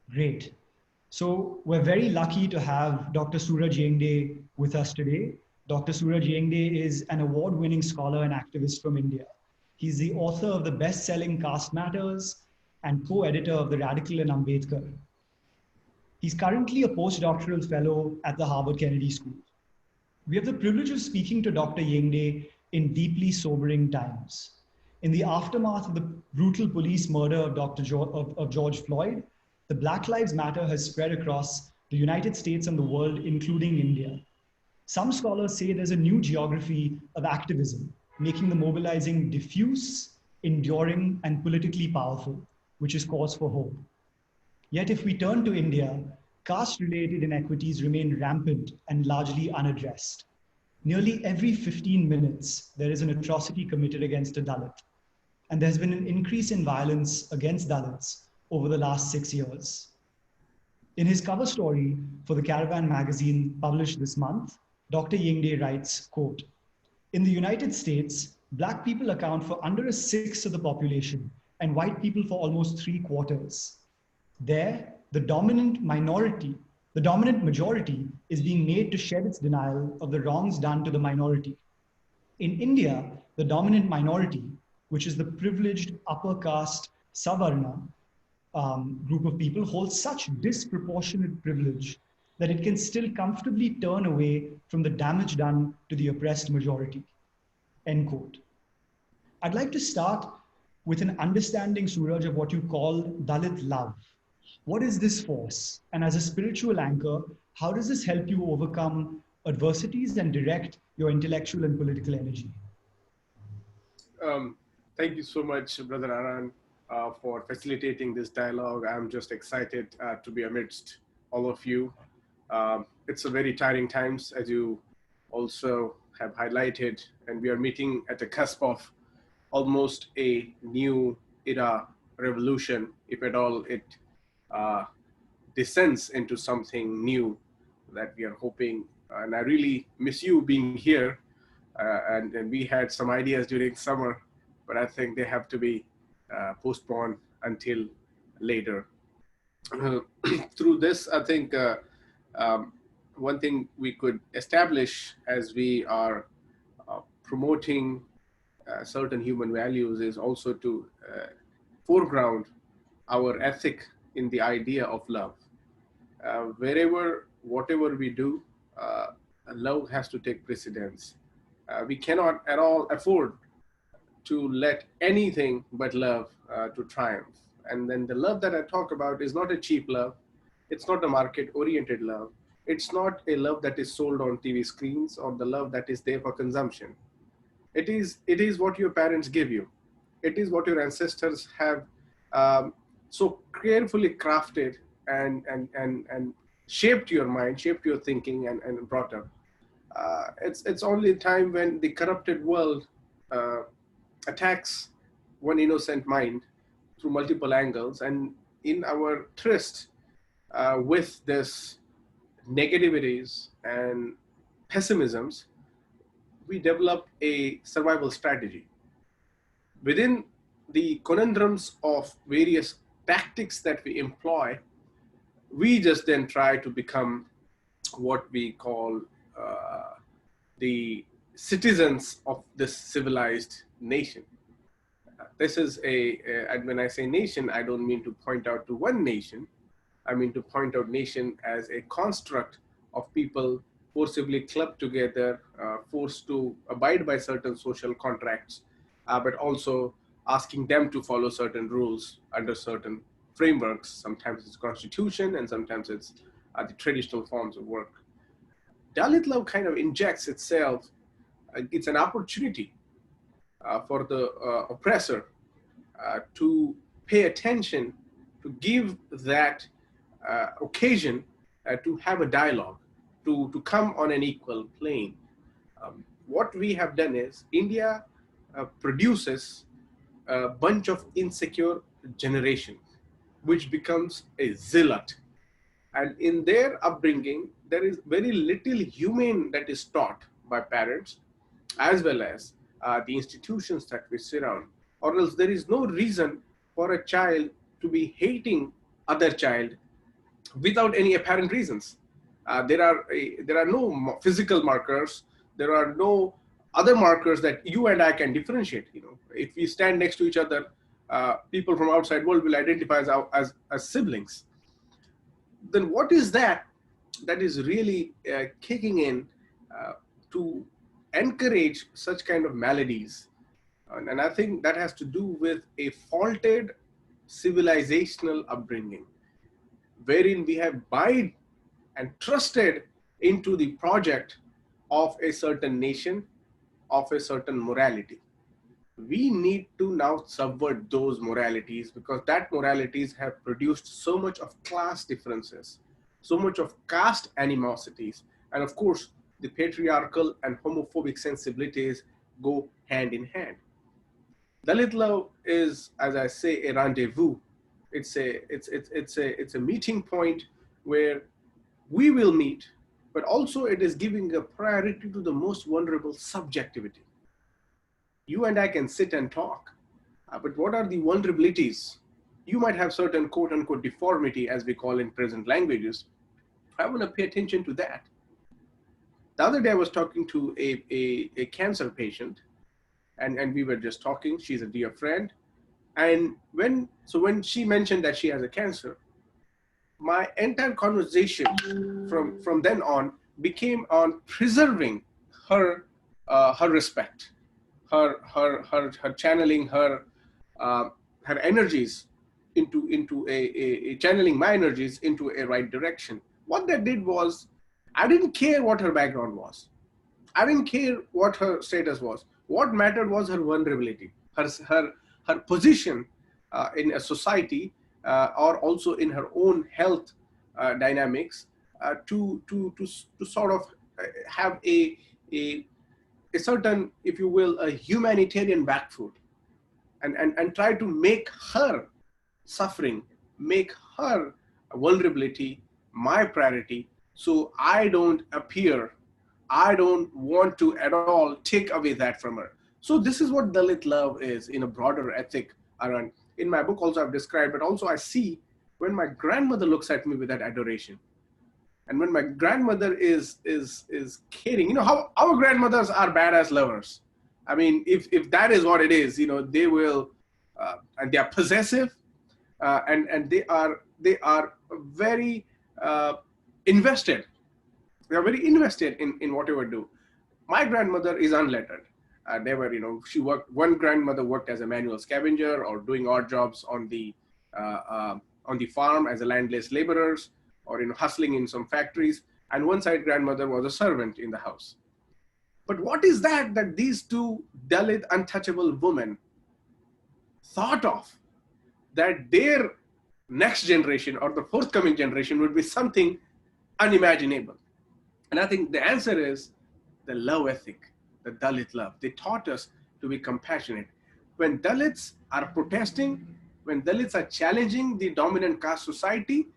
Great. So we're very lucky to have Dr. Suraj Yengde with us today. Dr. Suraj Yengde is an award-winning scholar and activist from India. He's the author of the best-selling Caste Matters and co-editor of The Radical and Ambedkar. He's currently a postdoctoral fellow at the Harvard Kennedy School. We have the privilege of speaking to Dr. Yengde in deeply sobering times. In the aftermath of the brutal police murder of George Floyd, the Black Lives Matter has spread across the United States and the world, including India. Some scholars say there's a new geography of activism, making the mobilizing diffuse, enduring, and politically powerful, which is cause for hope. Yet if we turn to India, caste-related inequities remain rampant and largely unaddressed. Nearly every 15 minutes, there is an atrocity committed against a Dalit. And there's been an increase in violence against Dalits over the last 6 years. In his cover story for the Caravan magazine published this month, Dr. Yengde writes, quote, "In the United States, Black people account for under a sixth of the population and white people for almost 3/4. There, the dominant majority is being made to shed its denial of the wrongs done to the minority. In India, the dominant minority, which is the privileged upper caste Savarna group of people, holds such disproportionate privilege that it can still comfortably turn away from the damage done to the oppressed majority." End quote. I'd like to start with an understanding, Suraj, of what you call Dalit love. What is this force? And as a spiritual anchor, how does this help you overcome adversities and direct your intellectual and political energy? Thank you so much, Brother Aran, for facilitating this dialogue. I'm just excited to be amidst all of you. It's a very tiring times, as you also have highlighted, and we are meeting at the cusp of almost a new era revolution, if at all it descends into something new that we are hoping. And I really miss you being here. And we had some ideas during summer, but I think they have to be postponed until later. Through this, I think one thing we could establish as we are promoting certain human values is also to foreground our ethic in the idea of love. Whatever we do, love has to take precedence. We cannot at all afford to let anything but love to triumph. And then the love that I talk about is not a cheap love. It's not a market-oriented love. It's not a love that is sold on TV screens or the love that is there for consumption. It is what your parents give you. It is what your ancestors have so carefully crafted and shaped your mind, shaped your thinking, and brought up. It's only a time when the corrupted world attacks one innocent mind through multiple angles, and in our tryst with this negativities and pessimisms, we develop a survival strategy. Within the conundrums of various tactics that we employ, we just then try to become what we call the citizens of this civilized nation. This is and when I say nation, I don't mean to point out to one nation. I mean to point out nation as a construct of people forcibly clubbed together, forced to abide by certain social contracts, but also asking them to follow certain rules under certain frameworks. Sometimes it's constitution and sometimes it's the traditional forms of work. Dalit love kind of injects itself. It's an opportunity for the oppressor to pay attention, to give that occasion to have a dialogue, to come on an equal plane. What we have done is India produces a bunch of insecure generation, which becomes a zealot. And in their upbringing, there is very little humane that is taught by parents, as well as the institutions that we surround, or else there is no reason for a child to be hating other child without any apparent reasons. There are no physical markers. There are no other markers that you and I can differentiate. If we stand next to each other, people from outside world will identify as siblings. Then what is that is really kicking in to encourage such kind of maladies? And I think that has to do with a faulted civilizational upbringing, wherein we have buyed and trusted into the project of a certain nation, of a certain morality. We need to now subvert those moralities, because that moralities have produced so much of class differences, so much of caste animosities, and of course, the patriarchal and homophobic sensibilities go hand in hand. Dalit love is, as I say, a rendezvous. It's a meeting point where we will meet, but also it is giving a priority to the most vulnerable subjectivity. You and I can sit and talk, but what are the vulnerabilities? You might have certain quote unquote deformity, as we call in present languages. I want to pay attention to that. The other day I was talking to a cancer patient, and we were just talking. She's a dear friend. And when she mentioned that she has a cancer, my entire conversation from then on became on preserving her respect, her channeling her energies into a channeling my energies into a right direction. What that did was, I didn't care what her background was. I didn't care what her status was. What mattered was her vulnerability, her position in a society, or also in her own health dynamics, to sort of have a certain, if you will, a humanitarian back foot, and try to make her suffering, make her vulnerability my priority, so I don't appear, I don't want to at all take away that from her. So this is what Dalit love is in a broader ethic around. In my book also I've described, but also I see when my grandmother looks at me with that adoration, and when my grandmother is caring. How our grandmothers are badass lovers. I mean, if that is what it is, they will, and they are possessive, and they are very invested. They are very invested in whatever do. My grandmother is unlettered. She worked. One grandmother worked as a manual scavenger or doing odd jobs on the farm as a landless laborers, or hustling in some factories. And one side grandmother was a servant in the house. But what is that these two Dalit untouchable women thought of, that their next generation or the forthcoming generation would be something unimaginable? And I think the answer is the love ethic, the Dalit love. They taught us to be compassionate. When Dalits are protesting, when Dalits are challenging the dominant caste society,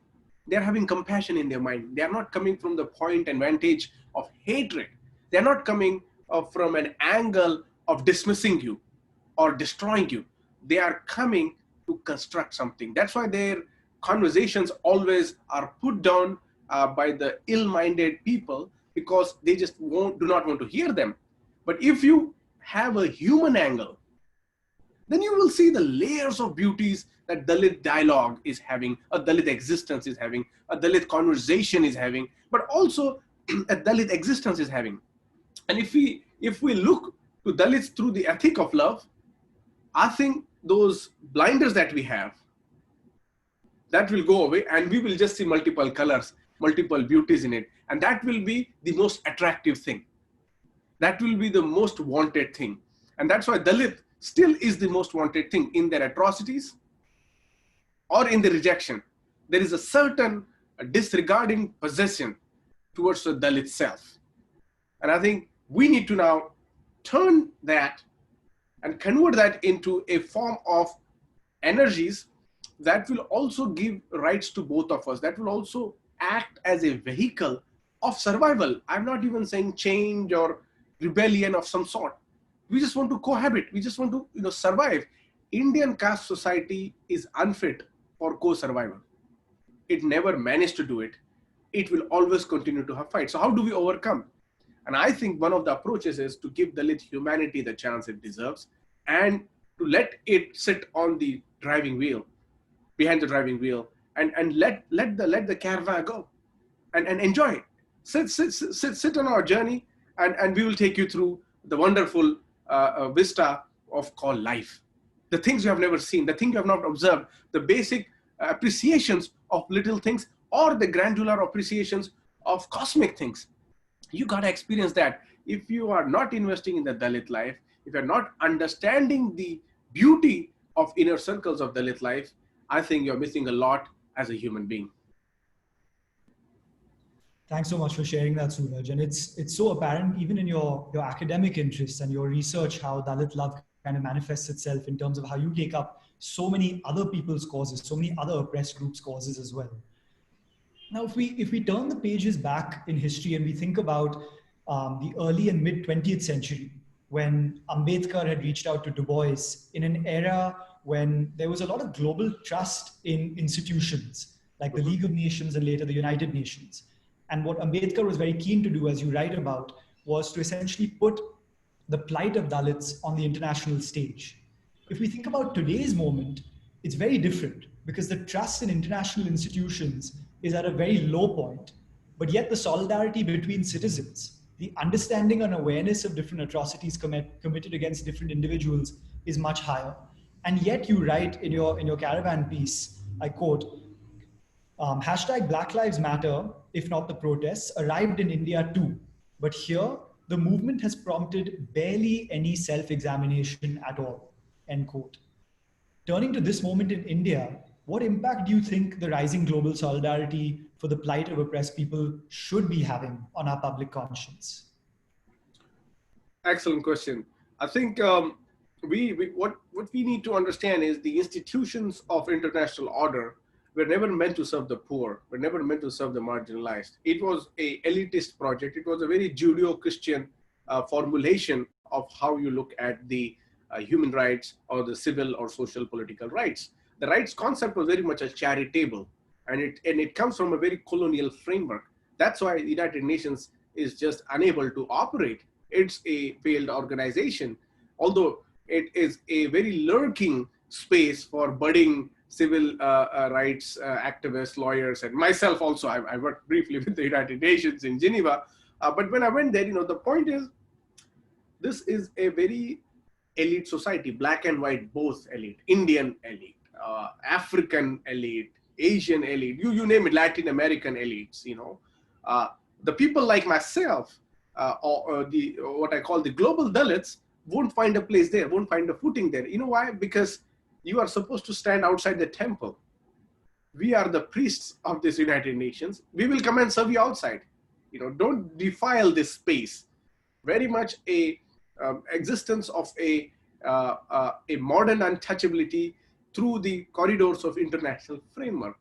they're having compassion in their mind. They are not coming from the point and vantage of hatred. They're not coming from an angle of dismissing you or destroying you. They are coming to construct something. That's why their conversations always are put down by the ill-minded people, because they just do not want to hear them. But if you have a human angle, then you will see the layers of beauties that Dalit dialogue is having, a Dalit existence is having, a Dalit conversation is having, but also a Dalit existence is having. And if we look to Dalits through the ethic of love, I think those blinders that we have, that will go away, and we will just see multiple colors, multiple beauties in it. And that will be the most attractive thing. That will be the most wanted thing. And that's why Dalit still is the most wanted thing in their atrocities or in the rejection. There is a certain disregarding possession towards the Dalit self. And I think we need to now turn that and convert that into a form of energies that will also give rights to both of us, that will also act as a vehicle of survival. I'm not even saying change or rebellion of some sort. We just want to cohabit. We just want to survive. Indian caste society is unfit for co-survival. it never managed to do it, it will always continue to have fights. So how do we overcome? And I think one of the approaches is to give Dalit humanity the chance it deserves, and to let it sit on the driving wheel, behind the driving wheel, and let the caravan go, and enjoy it. Sit on our journey, and we will take you through the wonderful vista of called life. The things you have never seen, the things you have not observed, the basic appreciations of little things, or the granular appreciations of cosmic things. You got to experience that. If you are not investing in the Dalit life, if you're not understanding the beauty of inner circles of Dalit life, I think you're missing a lot as a human being. Thanks so much for sharing that, Suraj. And it's so apparent even in your academic interests and your research, how Dalit love kind of manifests itself in terms of how you take up so many other people's causes, so many other oppressed groups' causes as well. Now, if we turn the pages back in history and we think about the early and mid 20th century, when Ambedkar had reached out to Du Bois in an era when there was a lot of global trust in institutions like the League of Nations and later the United Nations. And what Ambedkar was very keen to do, as you write about, was to essentially put the plight of Dalits on the international stage. If we think about today's moment, it's very different because the trust in international institutions is at a very low point, but yet the solidarity between citizens, the understanding and awareness of different atrocities committed against different individuals is much higher. And yet you write in your caravan piece, I quote, hashtag Black Lives Matter, if not the protests, arrived in India too. But here, the movement has prompted barely any self-examination at all, end quote. Turning to this moment in India, what impact do you think the rising global solidarity for the plight of oppressed people should be having on our public conscience? Excellent question. I think what we need to understand is the institutions of international order were never meant to serve the poor, were never meant to serve the marginalized. It was an elitist project. It was a very Judeo-Christian formulation of how you look at the human rights or the civil or social political rights. The rights concept was very much a charitable, and it comes from a very colonial framework. That's why the United Nations is just unable to operate. It's a failed organization, although it is a very lurking space for budding civil rights activists, lawyers, and myself also. I worked briefly with the United Nations in Geneva. But when I went there, the point is, this is a very elite society, black and white, both elite, Indian elite, African elite, Asian elite, you name it, Latin American elites, the people like myself, or what I call the global Dalits, won't find a place there, won't find a footing there. You know why? Because you are supposed to stand outside the temple. We are the priests of this United Nations. We will come and serve you outside. Don't defile this space. Very much a existence of a modern untouchability through the corridors of international framework.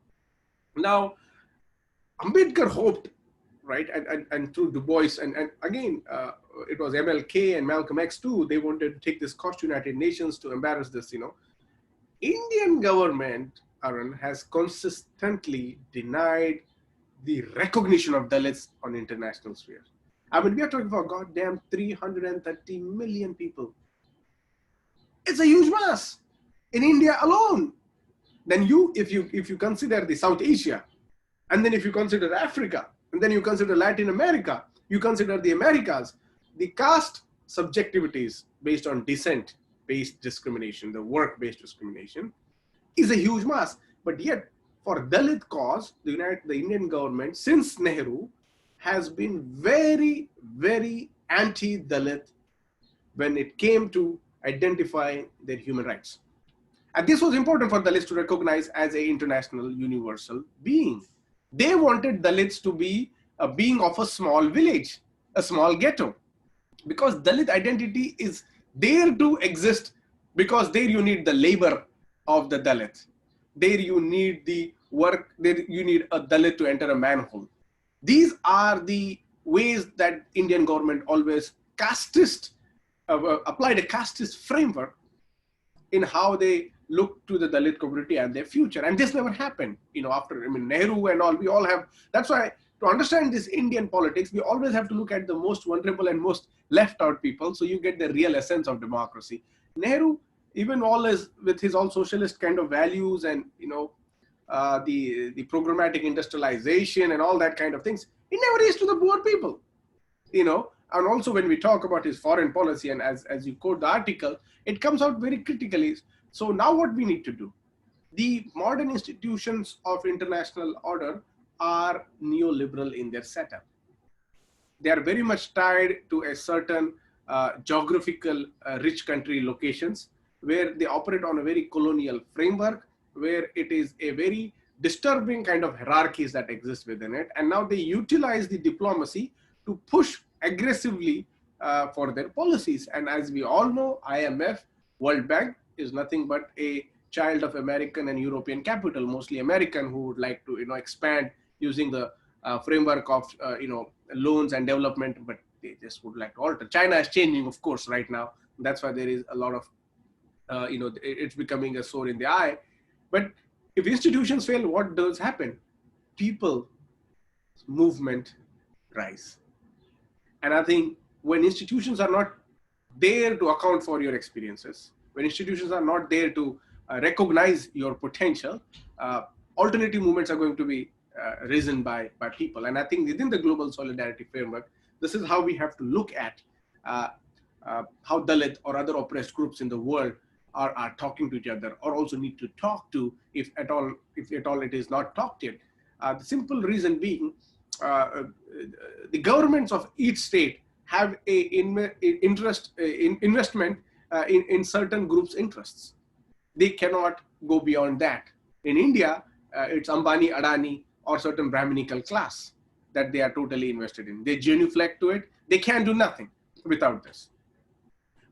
Now, Ambedkar hoped, right, and through Du Bois, and again, it was MLK and Malcolm X too, they wanted to take this cause to United Nations to embarrass this, Indian government, Arun, has consistently denied the recognition of Dalits on international sphere. I mean, we are talking about goddamn 330 million people. It's a huge mass in India alone. Then if you consider the South Asia, and then if you consider Africa, and then you consider Latin America, you consider the Americas, the caste subjectivities based on descent-based discrimination, the work-based discrimination, is a huge mass. But yet, for Dalit cause, the Indian government, since Nehru, has been very, very anti-Dalit when it came to identifying their human rights. And this was important for Dalits to recognize as an international universal being. They wanted Dalits to be a being of a small village, a small ghetto, because Dalit identity is there to exist, because there you need the labor of the Dalit. There you need the work, there you need a Dalit to enter a manhole. These are the ways that Indian government always applied a casteist framework in how they look to the Dalit community and their future. And this never happened, after, Nehru and all, we all have, that's why to understand this Indian politics, we always have to look at the most vulnerable and most left out people. So you get the real essence of democracy. Nehru, even all with his all socialist kind of values and, the programmatic industrialization and all that kind of things, he never reached to the poor people, and also when we talk about his foreign policy, and as you quote the article, it comes out very critically. So now what we need to do, the modern institutions of international order are neoliberal in their setup. They are very much tied to a certain geographical rich country locations, where they operate on a very colonial framework, where it is a very disturbing kind of hierarchies that exist within it. And now they utilize the diplomacy to push aggressively for their policies. And as we all know, IMF, World Bank is nothing but a child of American and European capital, mostly American, who would like to expand using the framework of loans and development, but they just would like to alter. China is changing, of course, right now. That's why there is a lot of it's becoming a sword in the eye. But if institutions fail, what does happen? People movement rise. And I think when institutions are not there to account for your experiences, when institutions are not there to recognize your potential, alternative movements are going to be risen by people. And I think within the global solidarity framework, this is how we have to look at how Dalit or other oppressed groups in the world are talking to each other, or also need to talk to, if at all it is not talked yet. The simple reason being, the governments of each state have investment in certain groups' interests. They cannot go beyond that. In India, it's Ambani, Adani, or certain Brahminical class that they are totally invested in. They genuflect to it. They can do nothing without this.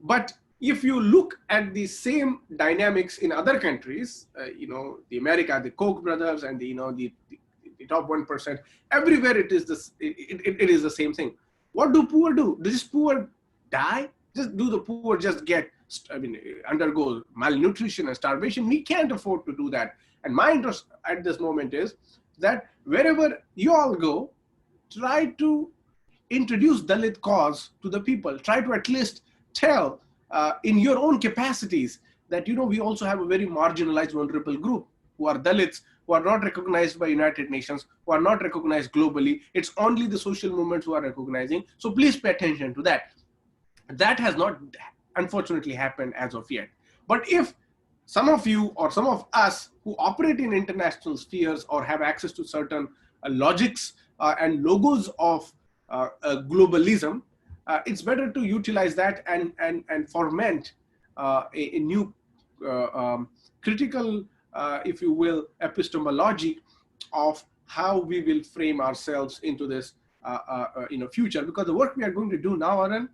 But if you look at the same dynamics in other countries, the America, the Koch brothers, and the top 1%, everywhere it is this. It is the same thing. What do poor do? Does this poor die? Do the poor just undergo malnutrition and starvation? We can't afford to do that. And my interest at this moment is that wherever you all go, try to introduce Dalit cause to the people. Try to at least tell in your own capacities that, we also have a very marginalized, vulnerable group who are Dalits, who are not recognized by United Nations, who are not recognized globally. It's only the social movements who are recognizing. So please pay attention to that. That has not, unfortunately, happened as of yet. But if some of you or some of us who operate in international spheres or have access to certain logics and logos of globalism, it's better to utilize that and foment a new critical, if you will, epistemology of how we will frame ourselves into this future. Because the work we are going to do now, Arun,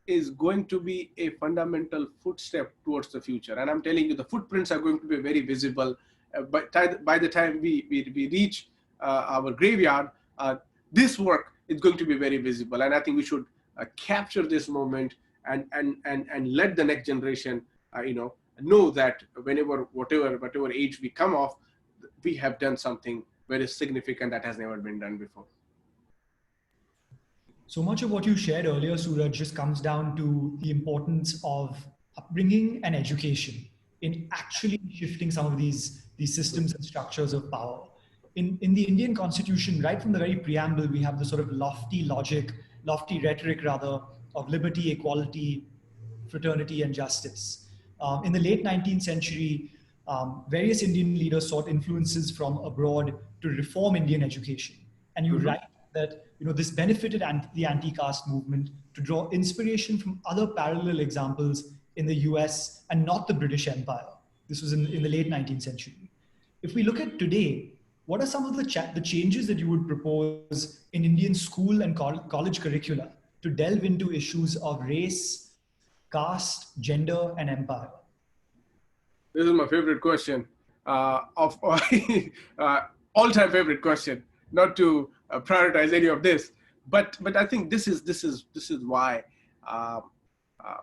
is going to be a fundamental footstep towards the future. And I'm telling you, the footprints are going to be very visible. By the time we reach our graveyard, this work is going to be very visible. And I think we should capture this moment and let the next generation, know that whatever age we come off, we have done something very significant that has never been done before. So much of what you shared earlier, Suraj, just comes down to the importance of upbringing and education in actually shifting some of these systems and structures of power. In the Indian Constitution, right from the very preamble, we have the sort of lofty rhetoric rather, of liberty, equality, fraternity, and justice. In the late 19th century, various Indian leaders sought influences from abroad to reform Indian education. And you write that this benefited the anti-caste movement to draw inspiration from other parallel examples in the US and not the British Empire. This was in the late 19th century. If we look at today, what are some of the changes that you would propose in Indian school and college curricula to delve into issues of race, caste, gender, and empire? This is my favorite question, all-time favorite question. Not to prioritize any of this, but I think this is why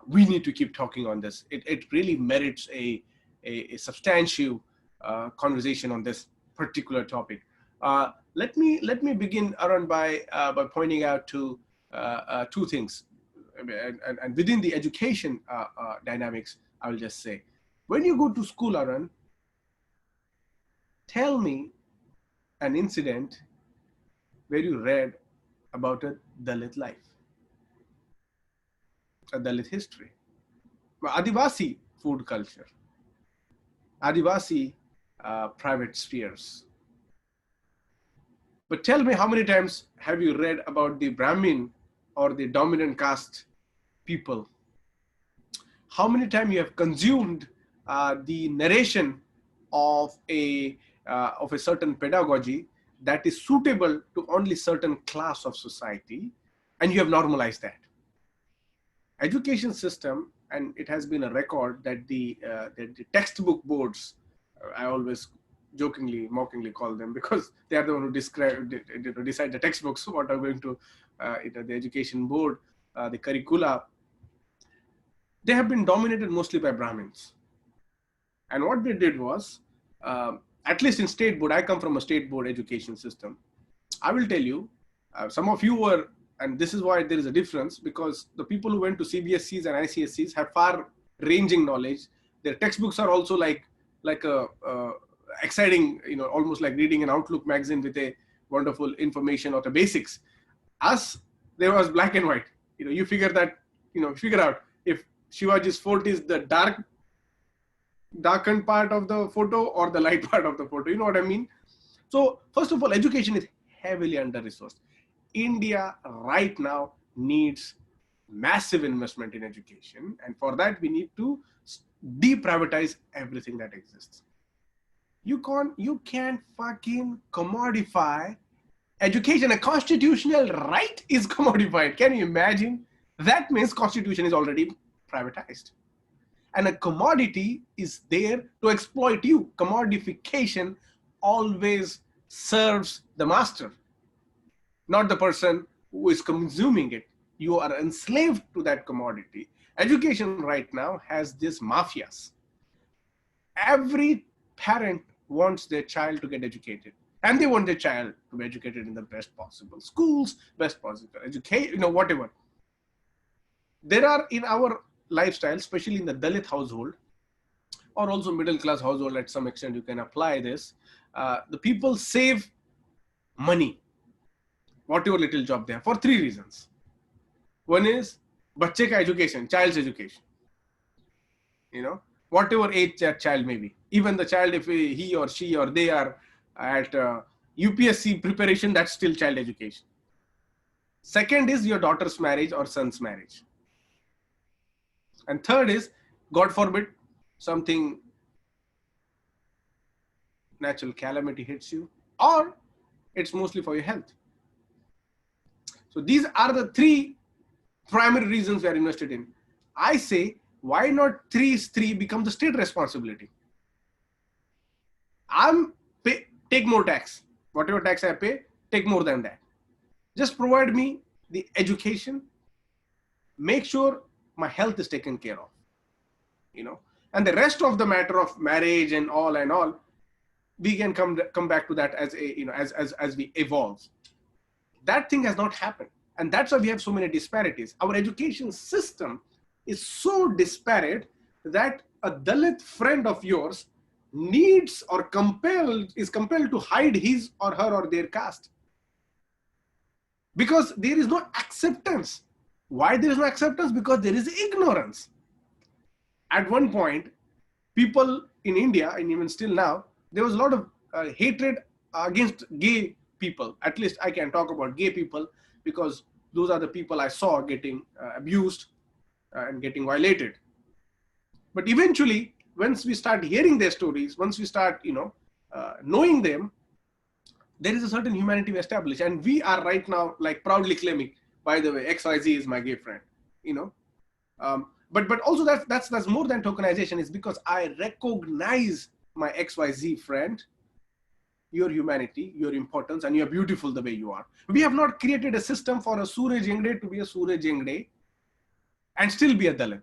we need to keep talking on this. It really merits a a substantial conversation on this particular topic. Let me begin, Arun, by pointing out two things, and within the education dynamics, I will just say, when you go to school, Arun, tell me an incident where you read about a Dalit life, a Dalit history, Adivasi food culture, Adivasi private spheres. But tell me, how many times have you read about the Brahmin or the dominant caste people? How many times you have consumed the narration of a certain pedagogy that is suitable to only certain class of society, and you have normalized that? Education system, and it has been a record that the textbook boards, I always jokingly, mockingly call them, because they are the one who decide the textbooks, what are going to, the education board, the curricula, they have been dominated mostly by Brahmins. And what they did was, at least in state board, I come from a state board education system. I will tell you, some of you were, and this is why there is a difference, because the people who went to CBSCs and ICSCs have far ranging knowledge. Their textbooks are also like a exciting, almost like reading an Outlook magazine with a wonderful information or the basics. Us, there was black and white. You figure out if Shivaji's fort is the darkened part of the photo or the light part of the photo. You know what I mean? So first of all, education is heavily under-resourced. India right now needs massive investment in education. And for that, we need to deprivatize everything that exists. You can't fucking commodify education. A constitutional right is commodified. Can you imagine? That means constitution is already privatized. And a commodity is there to exploit you. Commodification always serves the master, not the person who is consuming it. You are enslaved to that commodity. Education right now has these mafias. Every parent wants their child to get educated, and they want their child to be educated in the best possible schools, best possible education, whatever. There are in our lifestyle, especially in the Dalit household, or also middle class household, at some extent you can apply this. The people save money, whatever little job they have, for three reasons. One is bachche ka education, child's education. Whatever age that child may be. Even the child, if he or she or they are at UPSC preparation, that's still child education. Second is your daughter's marriage or son's marriage. And third is, God forbid, something natural calamity hits you, or it's mostly for your health. So these are the three primary reasons we are invested in. I say, why not three become the state responsibility? Take more tax. Whatever tax I pay, take more than that. Just provide me the education. Make sure my health is taken care of. And the rest of the matter of marriage and all, we can come back to that as as we evolve. That thing has not happened. And that's why we have so many disparities. Our education system is so disparate that a Dalit friend of yours is compelled to hide his or her or their caste. Because there is no acceptance. Why there is no acceptance? Because there is ignorance. At one point, people in India, and even still now, there was a lot of hatred against gay people. At least I can talk about gay people, because those are the people I saw getting abused and getting violated. But eventually, once we start hearing their stories, once we start, knowing them, there is a certain humanity we establish. And we are right now like proudly claiming, by the way, XYZ is my gay friend, but also that's more than tokenization. Is because I recognize my XYZ friend, your humanity, your importance, and you're beautiful the way you are. We have not created a system for a Suraj Yengde to be a Suraj Yengde and still be a Dalit.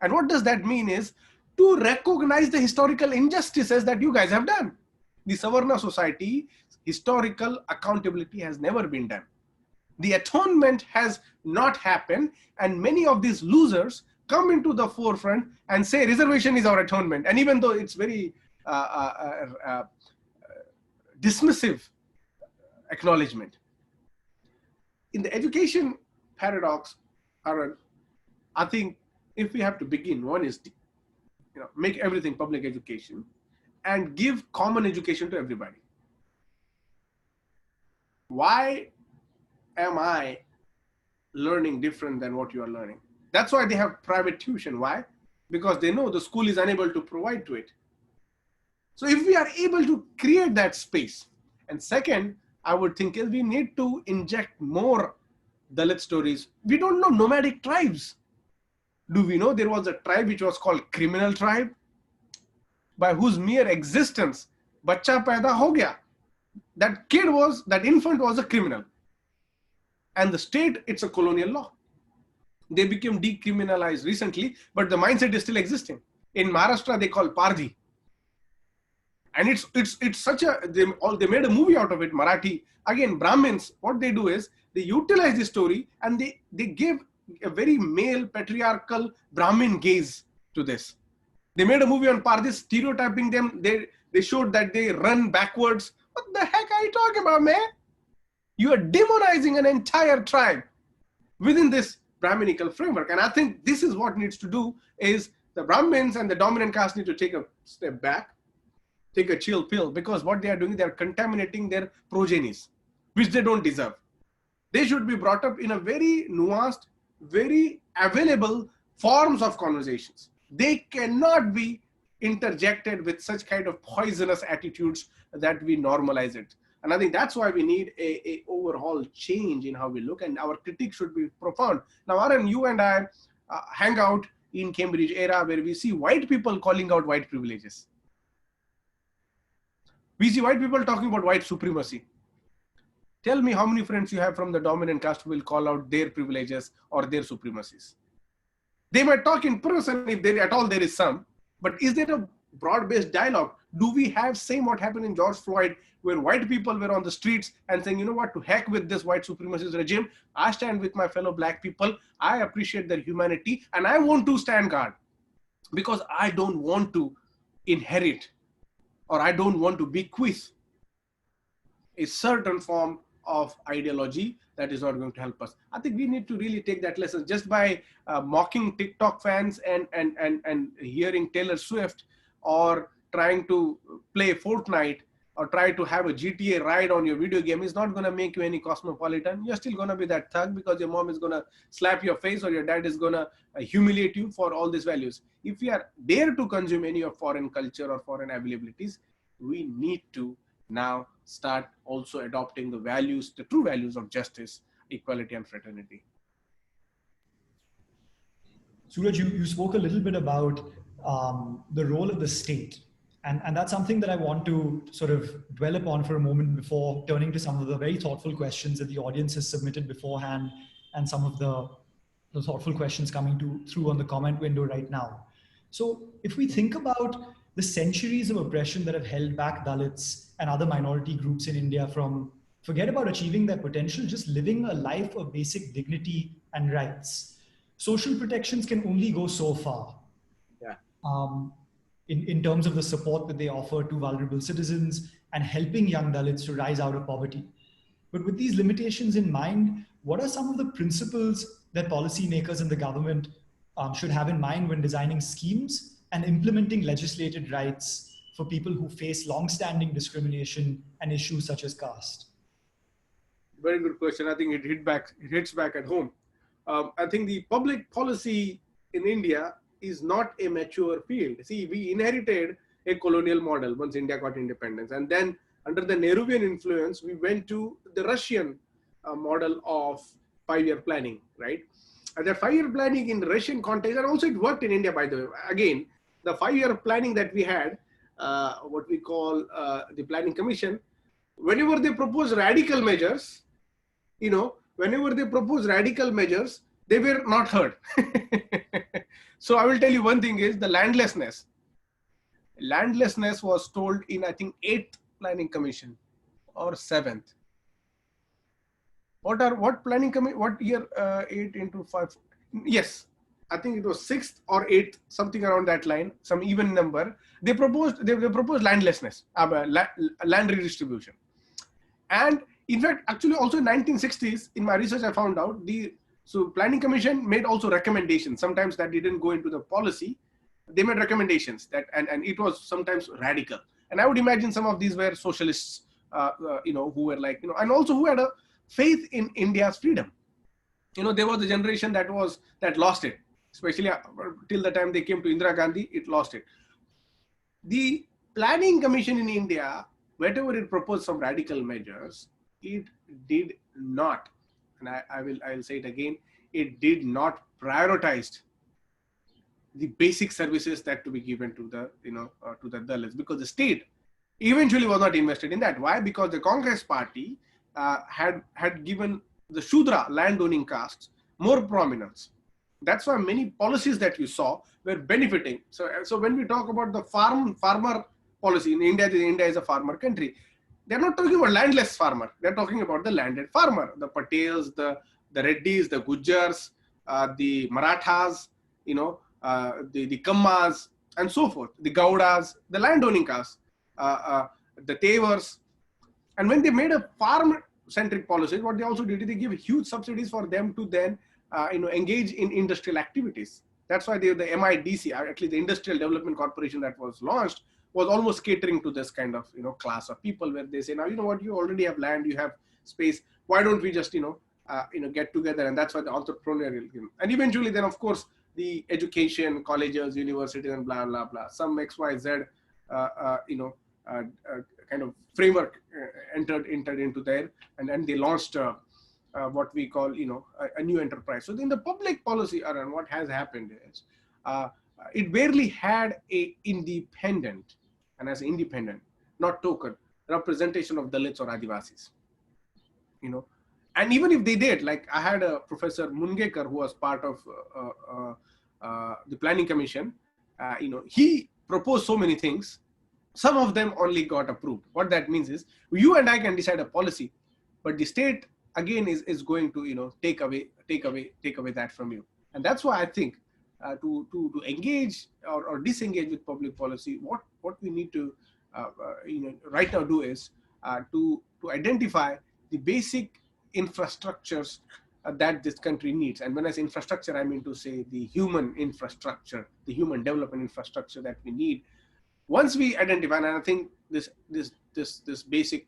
And what does that mean is, to recognize the historical injustices that you guys have done. The Savarna society, historical accountability has never been done. The atonement has not happened, and many of these losers come into the forefront and say reservation is our atonement. And even though it's very dismissive acknowledgement. In the education paradox, Aaron, I think if we have to begin, one is, make everything public education and give common education to everybody. Why am I learning different than what you are learning? That's why they have private tuition. Why? Because they know the school is unable to provide to it. So if we are able to create that space, and second, I would think we need to inject more Dalit stories. We don't know nomadic tribes. Do we know there was a tribe which was called criminal tribe, by whose mere existence, bacha paida ho gaya. That infant was a criminal. And the state, it's a colonial law. They became decriminalized recently, but the mindset is still existing. In Maharashtra, they call Pardhi. And it's such a, they made a movie out of it, Marathi. Again, Brahmins, what they do is, they utilize the story and they give a very male patriarchal Brahmin gaze to this. They made a movie on Pardis, stereotyping them. They showed that they run backwards. What the heck are you talking about, man? You are demonizing an entire tribe within this Brahminical framework. And I think this is what needs to do is the Brahmins and the dominant caste need to take a step back, take a chill pill, because what they are doing, they are contaminating their progenies, which they don't deserve. They should be brought up in a very nuanced, very available forms of conversations. They cannot be interjected with such kind of poisonous attitudes that we normalize it. And I think that's why we need a overhaul change in how we look, and our critique should be profound. Now, Aaron, you and I hang out in Cambridge era where we see white people calling out white privileges. We see white people talking about white supremacy. Tell me how many friends you have from the dominant caste who will call out their privileges or their supremacies. They might talk in person if there, at all there is some, but is there a broad-based dialogue? Do we have same what happened in George Floyd, where white people were on the streets and saying, you know what, to heck with this white supremacist regime. I stand with my fellow black people. I appreciate their humanity and I want to stand guard because I don't want to inherit or I don't want to bequeath a certain form of ideology that is not going to help us. I think we need to really take that lesson just by mocking TikTok fans and hearing Taylor Swift or trying to play Fortnite or try to have a GTA ride on your video game is not going to make you any cosmopolitan. You're still going to be that thug because your mom is going to slap your face or your dad is going to humiliate you for all these values. If we are dare to consume any of foreign culture or foreign availabilities, we need to now start also adopting the values, the true values of justice, equality, and fraternity. Suraj, you spoke a little bit about the role of the state. And that's something that I want to sort of dwell upon for a moment before turning to some of the very thoughtful questions that the audience has submitted beforehand and some of the thoughtful questions coming through on the comment window right now. So if we think about the centuries of oppression that have held back Dalits and other minority groups in India from, forget about achieving their potential, just living a life of basic dignity and rights. Social protections can only go so far. Yeah. In terms of the support that they offer to vulnerable citizens and helping young Dalits to rise out of poverty. But with these limitations in mind, what are some of the principles that policymakers and the government should have in mind when designing schemes and implementing legislated rights for people who face long-standing discrimination and issues such as caste? Very good question. I think it hits back at home. I think the public policy in India is not a mature field. See, we inherited a colonial model once India got independence. And then under the Nehruvian influence, we went to the Russian model of 5-year planning, right? And the 5-year planning in the Russian context, and also it worked in India, by the way. Again, the 5-year planning that we had, what we call the Planning Commission, whenever they propose radical measures, whenever they propose radical measures, they were not heard. So I will tell you one thing is the landlessness. Landlessness was told in, I think, 8th Planning Commission or 7th. What planning committee? What year? 8 into 5. Yes, I think it was 6th or 8th, something around that line, some even number. They proposed landlessness, land redistribution, and in fact, actually, also in 1960s, in my research, I found out so Planning Commission made also recommendations. Sometimes that didn't go into the policy. They made recommendations that, and it was sometimes radical. And I would imagine some of these were socialists, who were like, and also who had a faith in India's freedom. There was a generation that lost it, especially till the time they came to Indira Gandhi, it lost it. The Planning Commission in India, whatever it proposed some radical measures, it did not, and I will say it again, it did not prioritize the basic services that to be given to the to the Dalits, because the state eventually was not invested in that. Why? Because the Congress party had given the Shudra landowning castes more prominence. That's why many policies that you saw were benefiting. So when we talk about the farmer policy in India is a farmer country. They're not talking about landless farmer. They're talking about the landed farmer, the Patels, the Reddis, the Gujars, the Marathas, the Kammas, and so forth, the Gaudas, the landowning castes, the Tevars. And when they made a farm-centric policy, what they also did is they give huge subsidies for them to then engage in industrial activities. That's why the MIDC, actually the Industrial Development Corporation that was launched, was almost catering to this kind of class of people, where they say, now you know what, you already have land, you have space, why don't we just get together? And that's why the entrepreneurial, and eventually then of course the education, colleges, universities, and blah blah blah, some XYZ kind of framework entered into there, and then they launched what we call a new enterprise. So in the public policy around, what has happened is it barely had a independent, and as independent, not token, representation of Dalits or Adivasis. And even if they did, like I had a Professor Mungekar who was part of the Planning Commission. He proposed so many things. Some of them only got approved. What that means is you and I can decide a policy, but the state again is going to take away that from you. And that's why I think to engage or disengage with public policy, what we need to right now do is to identify the basic infrastructures that this country needs. And when I say infrastructure, I mean to say the human infrastructure, the human development infrastructure that we need. Once we identify, and I think this basic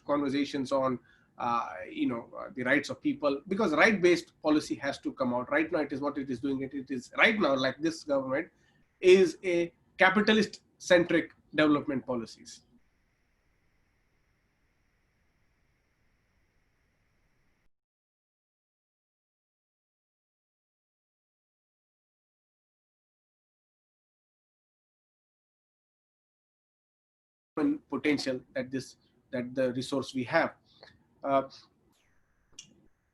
conversations on the rights of people, because right-based policy has to come out. Right now, it is what it is doing. It is right now, like this government is a capitalist-centric development policies. Potential that the resource we have.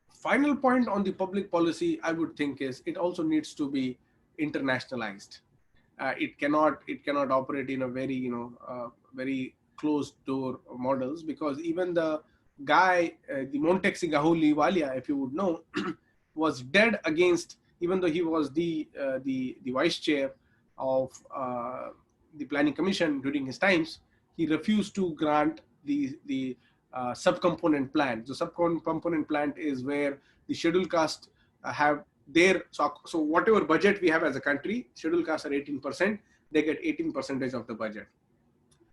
Final point on the public policy, I would think, is it also needs to be internationalized. It cannot operate in a very very closed door models, because even the guy, the Montexi Gahuli Walia, if you would know, was dead against, even though he was the vice chair of the Planning Commission during his times, he refused to grant the subcomponent plan. The subcomponent plan is where the scheduled caste have their, so whatever budget we have as a country, scheduled castes are 18%, they get 18% of the budget.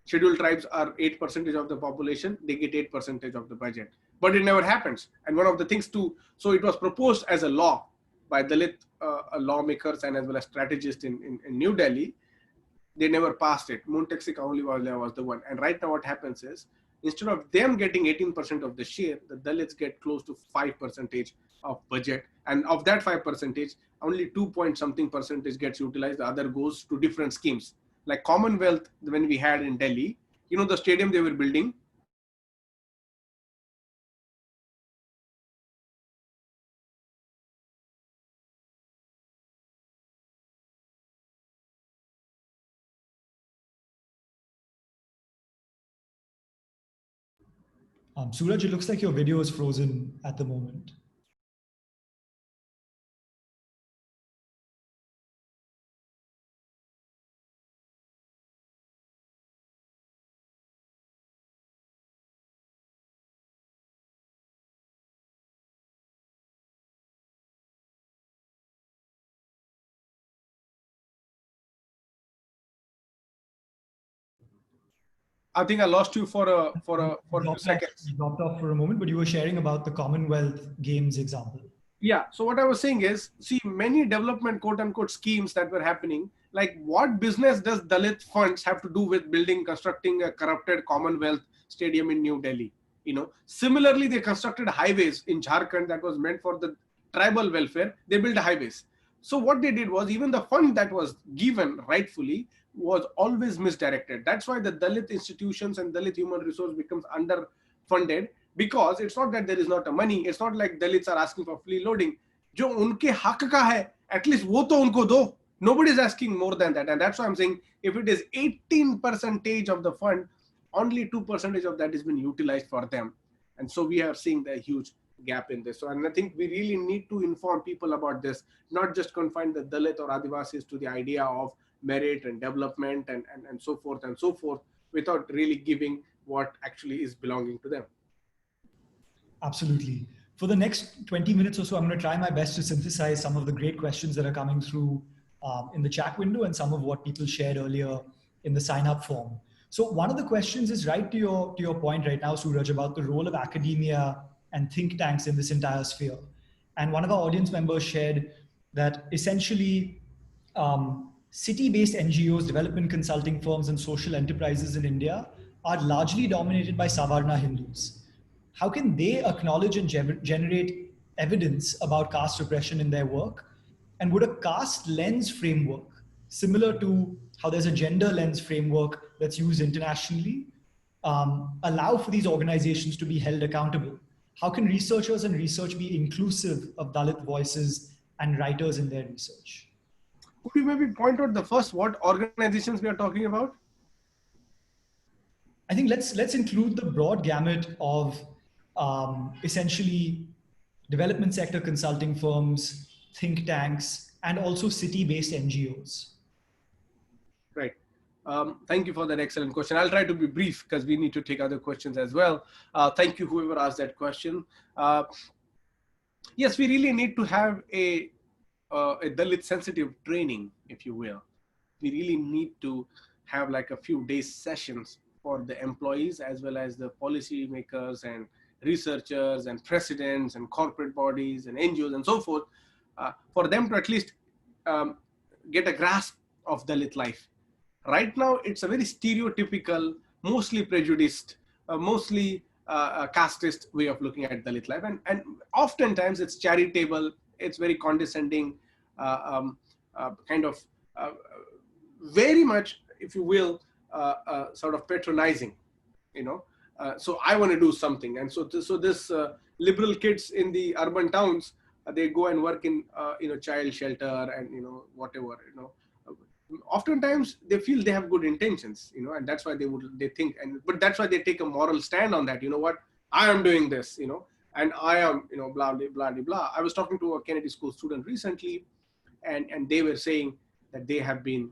Scheduled tribes are 8% of the population, they get 8% of the budget. But it never happens. And one of the things so it was proposed as a law by Dalit lawmakers and as well as strategists in New Delhi. They never passed it. Montexi Kahuliwala was the one. And right now what happens is, instead of them getting 18% of the share, the Dalits get close to 5% of budget. And of that 5%, only 2-point-something percentage gets utilized. The other goes to different schemes. Like Commonwealth, when we had in Delhi, the stadium they were building, Suraj, it looks like your video is frozen at the moment. I think I lost you for a few seconds. You dropped off for a moment, but you were sharing about the Commonwealth Games example. Yeah. So what I was saying is, see, many development quote unquote schemes that were happening, like what business does Dalit funds have to do with constructing a corrupted Commonwealth stadium in New Delhi? Similarly, they constructed highways in Jharkhand that was meant for the tribal welfare. They built highways. So what they did was, even the fund that was given rightfully was always misdirected. That's why the Dalit institutions and Dalit human resource becomes underfunded, because it's not that there is not a money. It's not like Dalits are asking for free loading. जो उनके हक का है, at least वो तो उनको दो. Nobody is asking more than that. And that's why I'm saying, if it is 18% of the fund, only 2% of that has been utilized for them. And so we are seeing the huge gap in this. So, and I think we really need to inform people about this, not just confine the Dalit or Adivasis to the idea of merit and development and so forth, without really giving what actually is belonging to them. Absolutely. For the next 20 minutes or so, I'm going to try my best to synthesize some of the great questions that are coming through in the chat window and some of what people shared earlier in the sign up form. So one of the questions is right to your point right now, Suraj, about the role of academia and think tanks in this entire sphere. And one of our audience members shared that essentially city-based NGOs, development consulting firms, and social enterprises in India are largely dominated by Savarna Hindus. How can they acknowledge and generate evidence about caste repression in their work? And would a caste lens framework, similar to how there's a gender lens framework that's used internationally, allow for these organizations to be held accountable? How can researchers and research be inclusive of Dalit voices and writers in their research? Could you maybe point out the first what organizations we are talking about? I think let's include the broad gamut of essentially development sector consulting firms, think tanks, and also city-based NGOs. Right. Thank you for that excellent question. I'll try to be brief because we need to take other questions as well. Thank you, whoever asked that question. Yes, we really need to have a Dalit sensitive training, if you will. We really need to have like a few days sessions for the employees as well as the policy makers and researchers and presidents and corporate bodies and NGOs and so forth, for them to at least get a grasp of Dalit life. Right now, it's a very stereotypical, mostly prejudiced, mostly casteist way of looking at Dalit life. And oftentimes it's charitable, it's very condescending, kind of very much, if you will, sort of patronizing, so I want to do something. And so this liberal kids in the urban towns, they go and work in, child shelter and, whatever, oftentimes they feel they have good intentions, and that's why they think, but that's why they take a moral stand on that. You know what, I am doing this, and I am, blah, blah, blah, blah. I was talking to a Kennedy School student recently, and they were saying that they have been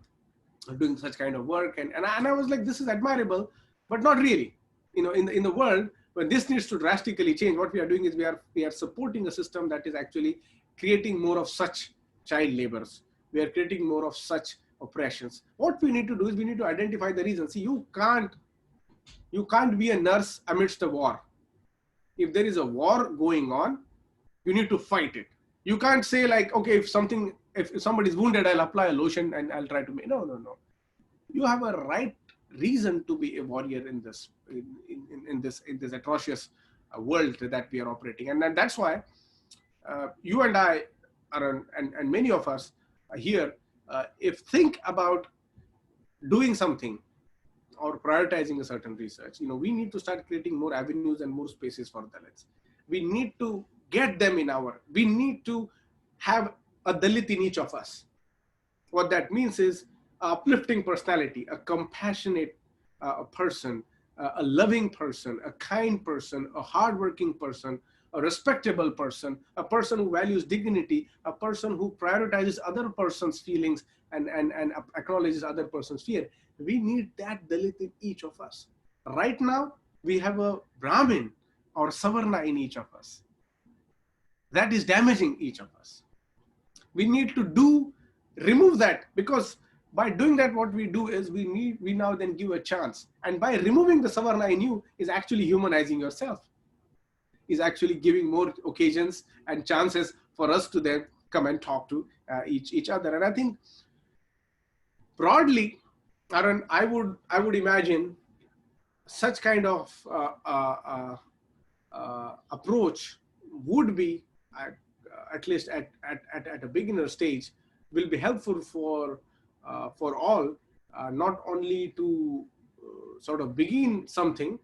doing such kind of work, and I was like, this is admirable, but not really. In the world, when this needs to drastically change, what we are doing is we are supporting a system that is actually creating more of such child labors. We are creating more of such oppressions. What we need to do is we need to identify the reasons. See, you can't be a nurse amidst a war. If there is a war going on, you need to fight it. You can't say like, okay, if somebody is wounded, I'll apply a lotion and I'll try to make, no. You have a right reason to be a warrior in this atrocious world that we are operating. And that's why you and I are, and many of us here, if think about doing something or prioritizing a certain research, we need to start creating more avenues and more spaces for Dalits. We need to get them we need to have a Dalit in each of us. What that means is uplifting personality, a compassionate person, a loving person, a kind person, a hardworking person, a respectable person, a person who values dignity, a person who prioritizes other person's feelings and acknowledges other person's fear. We need that Dalit in each of us. Right now, we have a Brahmin or Savarna in each of us. That is damaging each of us. We need to remove that, because by doing that, what we do is we now then give a chance. And by removing the Savarna in you is actually humanizing yourself, is actually giving more occasions and chances for us to then come and talk to each other. And I think broadly, Arun, I would imagine such kind of approach would be, at least at a beginner stage, will be helpful for all, not only to sort of begin something,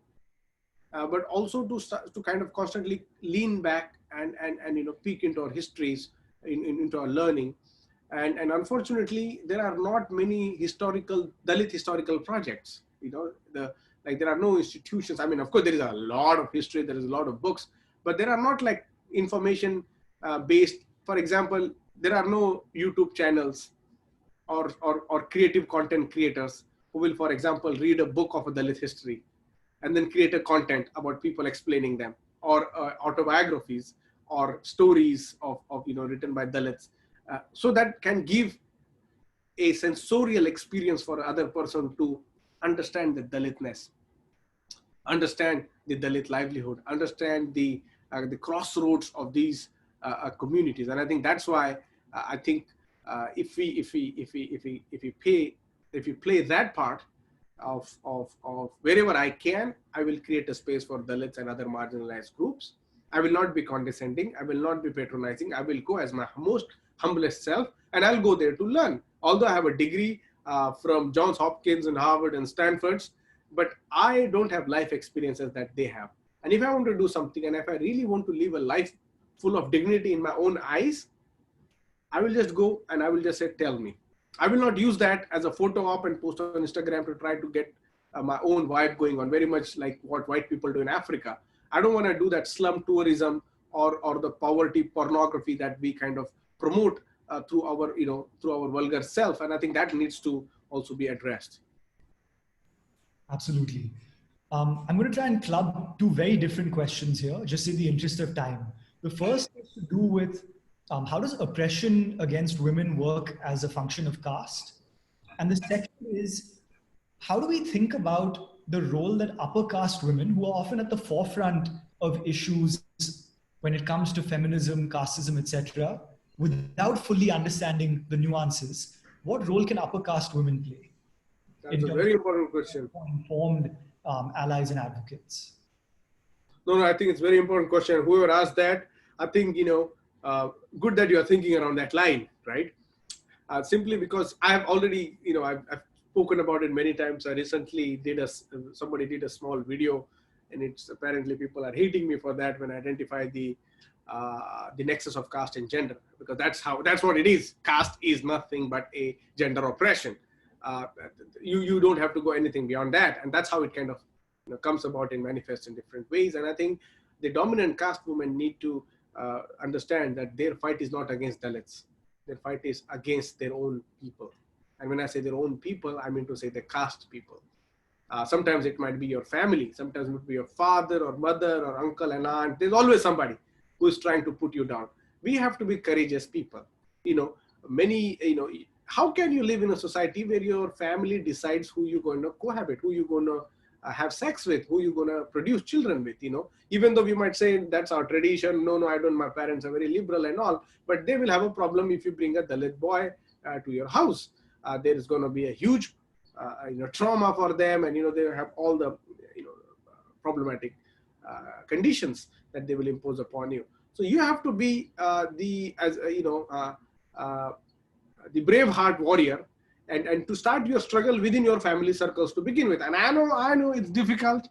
but also to kind of constantly lean back and peek into our histories, into our learning. And unfortunately, there are not many Dalit historical projects. There are no institutions. I mean, of course, there is a lot of history, there is a lot of books, but there are not like information based. For example, there are no YouTube channels or creative content creators who will, for example, read a book of a Dalit history and then create a content about people explaining them, or autobiographies or stories of written by Dalits, so that can give a sensorial experience for other person to understand the Dalitness, understand the Dalit livelihood, understand the crossroads of these communities. And I think that's why I think if we play that part of wherever I can, I will create a space for Dalits and other marginalized groups. I will not be condescending. I will not be patronizing. I will go as my most humblest self, and I'll go there to learn. Although I have a degree from Johns Hopkins and Harvard and Stanford's, but I don't have life experiences that they have. And if I want to do something, and if I really want to live a life full of dignity in my own eyes, I will just go and I will just say, tell me. I will not use that as a photo op and post on Instagram to try to get my own vibe going on, very much like what white people do in Africa. I don't want to do that slum tourism or the poverty pornography that we kind of promote through our vulgar self. And I think that needs to also be addressed. Absolutely. I'm going to try and club two very different questions here, just in the interest of time. The first is to do with how does oppression against women work as a function of caste? And the second is, how do we think about the role that upper caste women, who are often at the forefront of issues when it comes to feminism, casteism, etc., without fully understanding the nuances, what role can upper caste women play? That's a very important question. Informed allies and advocates. No, I think it's a very important question. Whoever asked that, I think, good that you are thinking around that line, right? Simply because I have already, I've spoken about it many times. I recently somebody did a small video, and it's apparently people are hating me for that when I identify the nexus of caste and gender, because that's what it is. Caste is nothing but a gender oppression. You don't have to go anything beyond that, and that's how it kind of comes about and manifests in different ways. And I think the dominant caste women need to understand that their fight is not against Dalits. Their fight is against their own people. And when I say their own people, I mean to say the caste people. Sometimes it might be your family. Sometimes it would be your father or mother or uncle and aunt. There's always somebody who is trying to put you down. We have to be courageous people. How can you live in a society where your family decides who you're going to cohabit, who you're going to have sex with, who you're going to produce children with, even though we might say that's our tradition. No, I don't. My parents are very liberal and all, but they will have a problem if you bring a Dalit boy to your house. There is going to be a huge, trauma for them, and they have all the, problematic conditions that they will impose upon you. So you have to be the braveheart warrior, and to start your struggle within your family circles to begin with. And I know it's difficult.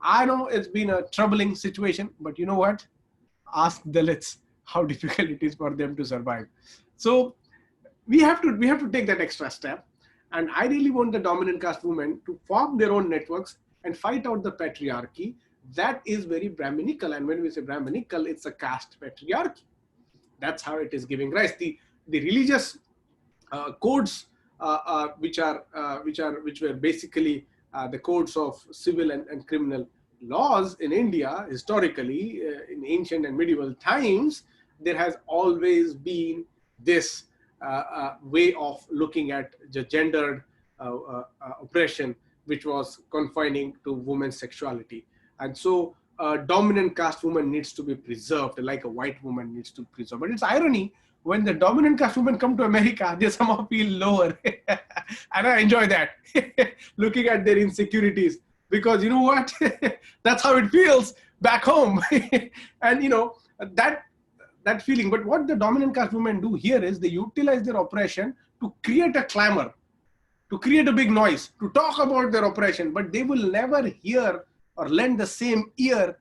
I know it's been a troubling situation, but you know what? Ask Dalits how difficult it is for them to survive. So we have to take that extra step. And I really want the dominant caste women to form their own networks and fight out the patriarchy, that is very Brahminical. And when we say Brahminical, it's a caste patriarchy. That's how it is giving rise. The religious codes, which were basically the codes of civil and criminal laws in India historically, in ancient and medieval times, there has always been this way of looking at the gendered oppression, which was confining to women's sexuality. And so a dominant caste woman needs to be preserved like a white woman needs to be preserved. But it's irony, when the dominant caste women come to America, they somehow feel lower. And I enjoy that, looking at their insecurities, because you know what? That's how it feels back home. And you know, that feeling. But what the dominant caste women do here is they utilize their oppression to create a clamor, to create a big noise, to talk about their oppression, but they will never hear or lend the same ear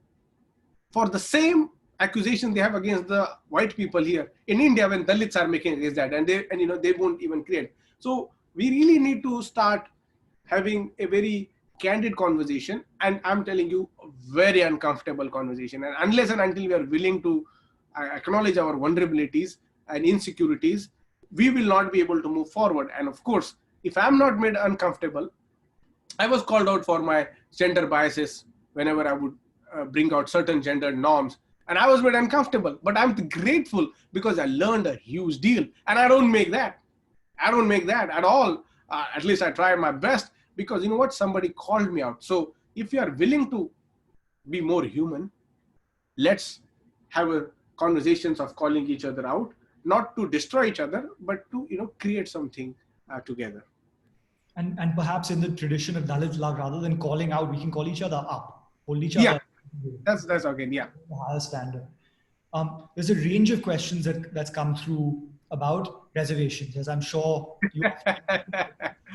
for the same accusation they have against the white people here in India when Dalits are making against that, and they won't even create. So we really need to start having a very candid conversation, and I'm telling you, a very uncomfortable conversation. And unless and until we are willing to acknowledge our vulnerabilities and insecurities, we will not be able to move forward. And of course, if I'm not made uncomfortable, I was called out for my gender biases whenever I would bring out certain gender norms, and I was made uncomfortable. But I'm grateful because I learned a huge deal, and I don't make that. I don't make that at all. At least I try my best, because you know what? Somebody called me out. So if you are willing to be more human, let's have a conversations of calling each other out, not to destroy each other, but to create something together. And perhaps in the tradition of Dalit love, rather than calling out, we can call each other up, hold each Yeah, other. that's again, yeah. A higher standard. There's a range of questions that's come through about reservations, as I'm sure you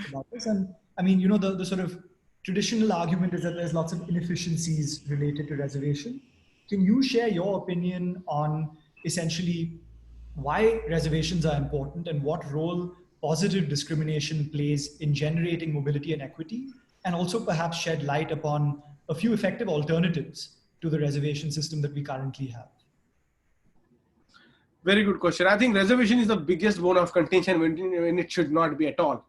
about this. And I mean, the sort of traditional argument is that there's lots of inefficiencies related to reservation. Can you share your opinion on essentially why reservations are important and what role positive discrimination plays in generating mobility and equity, and also perhaps shed light upon a few effective alternatives to the reservation system that we currently have? Very good question. I think reservation is the biggest bone of contention when it should not be at all.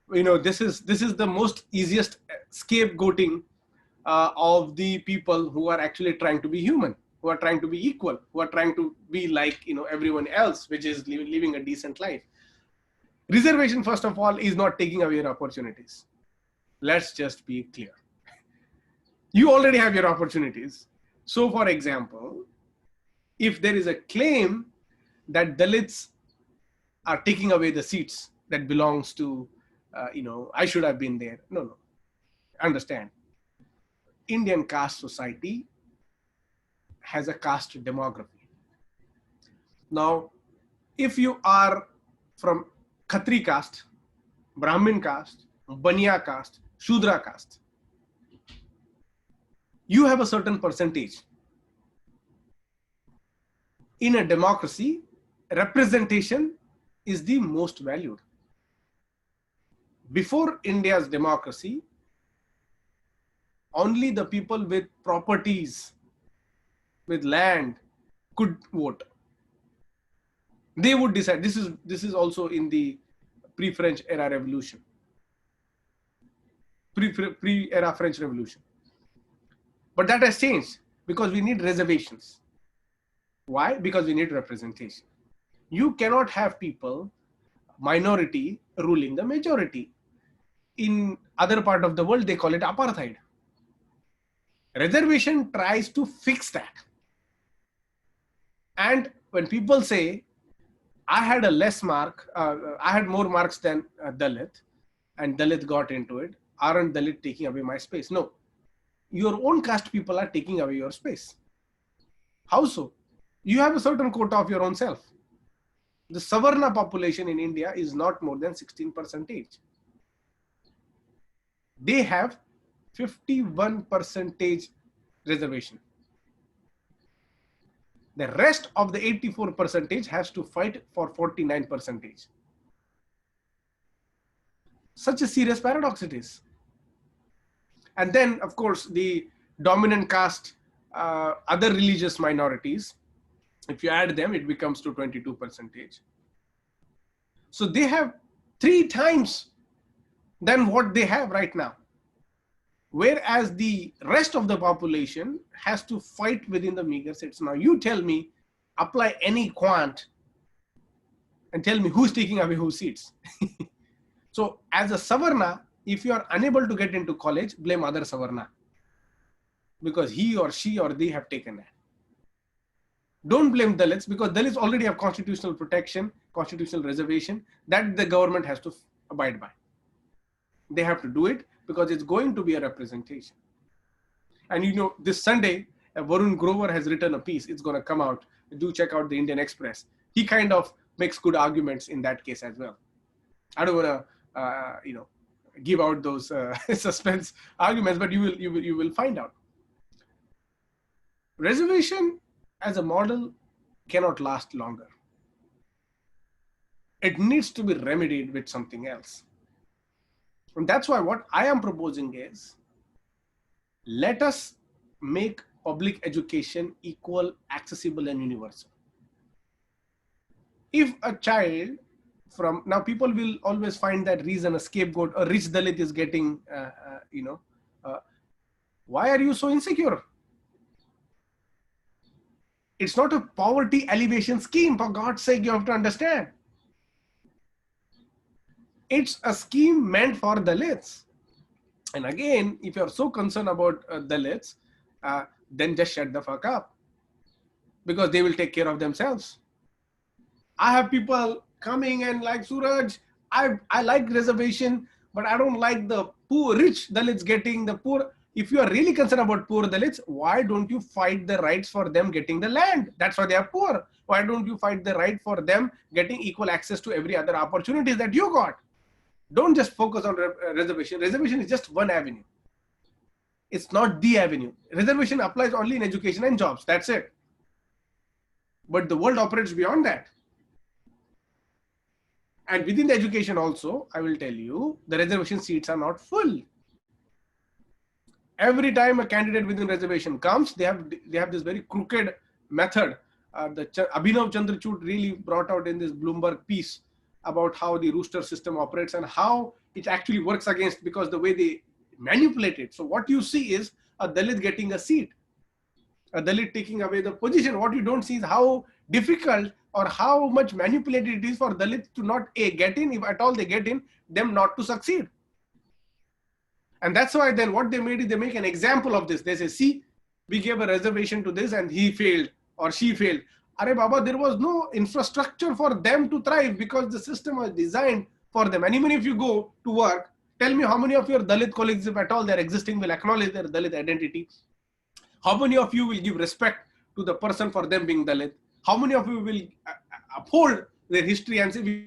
This is the most easiest scapegoating of the people who are actually trying to be human, who are trying to be equal, who are trying to be like everyone else, which is living a decent life. Reservation, first of all, is not taking away your opportunities. Let's just be clear. You already have your opportunities. So, for example, if there is a claim that Dalits are taking away the seats that belongs to, I should have been there. No. Understand. Indian caste society has a caste demography. Now, if you are from Khatri caste, Brahmin caste, Baniya caste, Shudra caste, you have a certain percentage. In a democracy, representation is the most valued. Before India's democracy, only the people with properties, with land, could vote. They would decide. This is also in the pre-French era revolution, pre-era French Revolution. But that has changed because we need reservations. Why? Because we need representation. You cannot have people, minority, ruling the majority. In other part of the world, they call it apartheid. Reservation tries to fix that. And when people say, I had a less mark, I had more marks than Dalit, and Dalit got into it, aren't Dalit taking away my space? No. Your own caste people are taking away your space. How so? You have a certain quota of your own self. The Savarna population in India is not more than 16%. They have 51% reservation. The rest of the 84% has to fight for 49%. Such a serious paradox it is. And then, of course, the dominant caste, other religious minorities, if you add them, it becomes to 22%. So they have 3 times than what they have right now. Whereas the rest of the population has to fight within the meager seats. Now you tell me, apply any quant and tell me who's taking away whose seats. So as a Savarna, if you are unable to get into college, blame other Savarna, because he or she or they have taken that. Don't blame Dalits, because Dalits already have constitutional protection, constitutional reservation that the government has to abide by. They have to do it because it's going to be a representation. And you know, this Sunday, Varun Grover has written a piece. It's going to come out. Do check out the Indian Express. He kind of makes good arguments in that case as well. I don't want to, give out those suspense arguments, but you will find out. Reservation as a model cannot last longer. It needs to be remedied with something else. And that's why what I am proposing is, let us make public education equal, accessible, and universal. If a child from, now people will always find that reason, a scapegoat, a rich Dalit is getting, why are you so insecure? It's not a poverty alleviation scheme, for God's sake, you have to understand. It's a scheme meant for Dalits. And again, if you're so concerned about Dalits, then just shut the fuck up, because they will take care of themselves. I have people coming and like, Suraj, I like reservation, but I don't like the poor, rich Dalits getting the poor. If you are really concerned about poor Dalits, why don't you fight the rights for them getting the land? That's why they are poor. Why don't you fight the right for them getting equal access to every other opportunities that you got? Don't just focus on reservation. Reservation is just one avenue. It's not the avenue. Reservation applies only in education and jobs. That's it. But the world operates beyond that. And within the education also, I will tell you, the reservation seats are not full. Every time a candidate within reservation comes, they have this very crooked method. Abhinav Chandrachud really brought out in this Bloomberg piece about how the rooster system operates and how it actually works against, because the way they manipulate it. So what you see is a Dalit getting a seat, a Dalit taking away the position. What you don't see is how difficult or how much manipulated it is for Dalits to not get in, if at all they get in, them not to succeed. And that's why then what they made is they make an example of this. They say, see, we gave a reservation to this and he failed or she failed. Arey Baba, there was no infrastructure for them to thrive because the system was designed for them. And even if you go to work, tell me how many of your Dalit colleagues, if at all they're existing, will acknowledge their Dalit identity. How many of you will give respect to the person for them being Dalit? How many of you will uphold their history and say,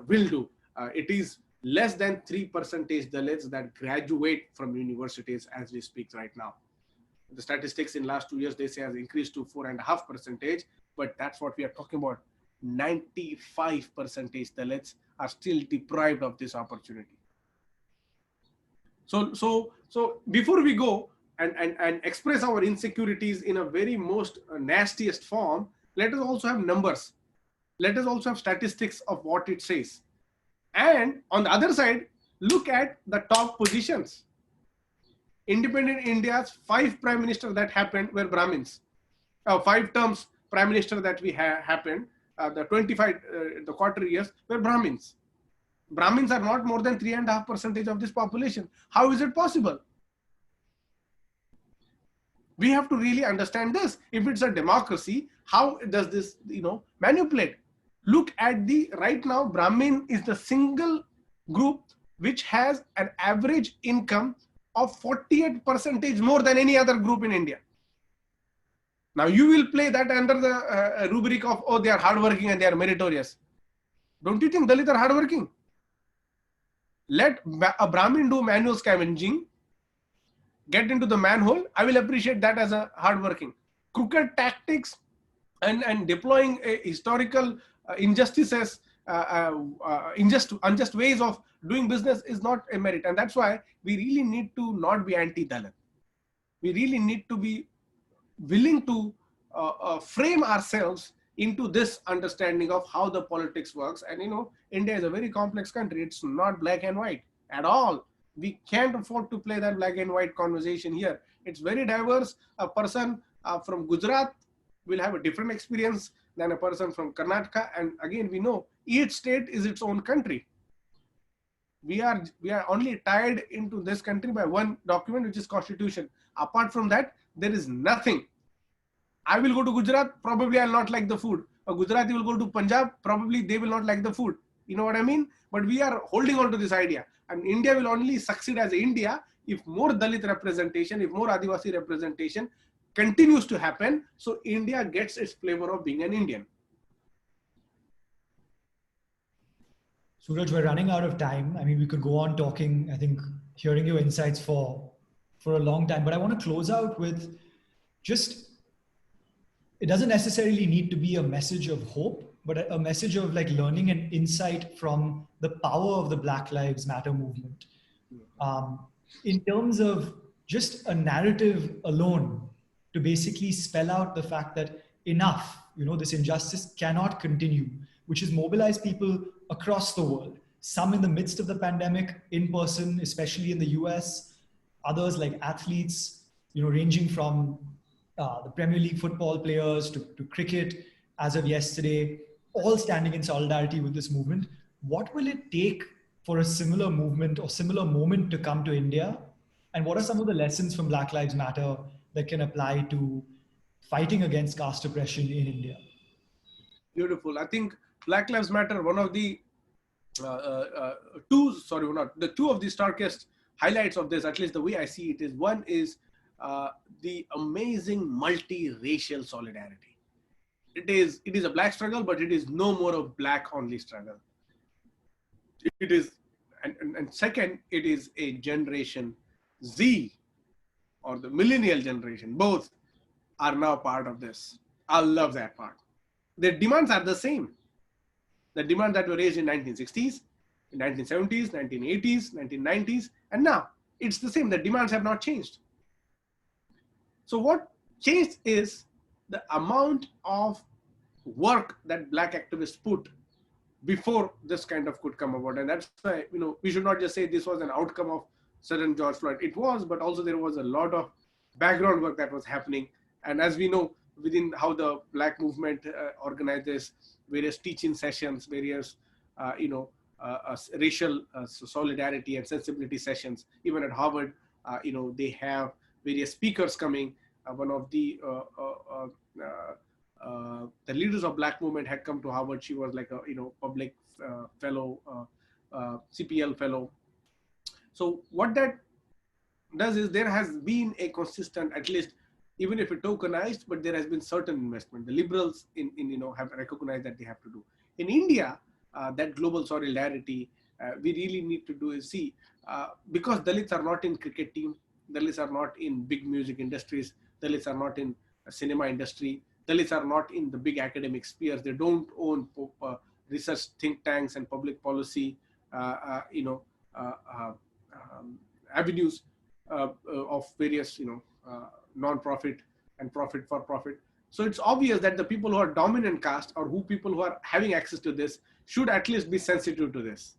will do? It is less than 3% Dalits that graduate from universities as we speak right now. The statistics in last 2 years, they say, has increased to 4.5%, but that's what we are talking about. 95% Dalits are still deprived of this opportunity. So before we go and express our insecurities in a very most nastiest form, let us also have numbers. Let us also have statistics of what it says. And on the other side, look at the top positions. Independent India's 5 prime ministers that happened were Brahmins. 5 terms prime minister that we happened, the 25, the quarter years were Brahmins. Brahmins are not more than 3.5% of this population. How is it possible? We have to really understand this. If it's a democracy, how does this, manipulate? Look at right now, Brahmin is the single group which has an average income of 48% more than any other group in India. Now you will play that under the rubric of, oh, they are hardworking and they are meritorious. Don't you think Dalits are hardworking? Let a Brahmin do manual scavenging, get into the manhole. I will appreciate that as a hardworking. Crooked tactics and deploying a historical injustices, unjust ways of doing business is not a merit. And that's why we really need to not be anti-Dalit. We really need to be willing to frame ourselves into this understanding of how the politics works. And India is a very complex country. It's not black and white at all. We can't afford to play that black and white conversation here. It's very diverse. A person from Gujarat will have a different experience than a person from Karnataka. And again, we know each state is its own country. We are only tied into this country by one document, which is Constitution. Apart from that, there is nothing. I will go to Gujarat, probably I'll not like the food. A Gujarati will go to Punjab, probably they will not like the food. You know what I mean? But we are holding on to this idea. And India will only succeed as India if more Dalit representation, if more Adivasi representation continues to happen. So India gets its flavor of being an Indian. Suraj, we're running out of time. I mean, we could go on talking, I think, hearing your insights for a long time. But I want to close out with just, it doesn't necessarily need to be a message of hope, but a message of like learning and insight from the power of the Black Lives Matter movement. In terms of just a narrative alone to basically spell out the fact that enough, this injustice cannot continue, which has mobilized people across the world, some in the midst of the pandemic, in person, especially in the US, others like athletes, ranging from the Premier League football players to cricket as of yesterday, all standing in solidarity with this movement. What will it take for a similar movement or similar moment to come to India? And what are some of the lessons from Black Lives Matter that can apply to fighting against caste oppression in India? Beautiful. I think Black Lives Matter, one of the two of the starkest highlights of this, at least the way I see it, is one is the amazing multi-racial solidarity. It is a black struggle, but it is no more of black only struggle. It is, and second, it is a generation Z or the millennial generation. Both are now part of this. I love that part. Their demands are the same. The demands that were raised in 1960s, in 1970s, 1980s, 1990s, and now it's the same. The demands have not changed. So what changed is the amount of work that black activists put before this kind of could come about. And that's why, we should not just say this was an outcome of sudden George Floyd. It was, but also there was a lot of background work that was happening. And as we know, within how the black movement organizes various teaching sessions, various, racial solidarity and sensibility sessions. Even at Harvard, they have various speakers coming. One of the leaders of black movement had come to Harvard. She was like a public fellow, CPL fellow. So what that does is there has been a consistent, at least even if it tokenized, but there has been certain investment. The liberals have recognized that they have to do. In India, that global solidarity we really need to do is see, because Dalits are not in cricket team, Dalits are not in big music industries, Dalits are not in cinema industry, Dalits are not in the big academic spheres. They don't own research think tanks and public policy, avenues of various, non-profit and profit for profit. So it's obvious that the people who are dominant caste or people who are having access to this should at least be sensitive to this.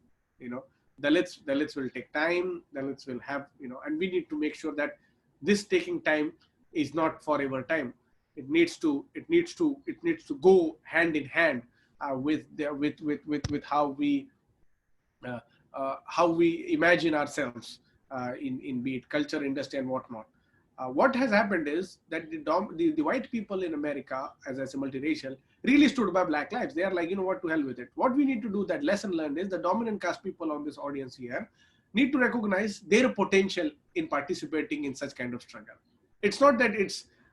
Dalits will take time. Dalits will have, and we need to make sure that this taking time is not forever time. It needs to go hand in hand with how we imagine ourselves in be it culture, industry, and whatnot. What has happened is that the white people in America, as I say, multiracial, really stood by Black lives. They are like, what, to hell with it. What we need to do, that lesson learned, is the dominant caste people on this audience here need to recognize their potential in participating in such kind of struggle. It's not that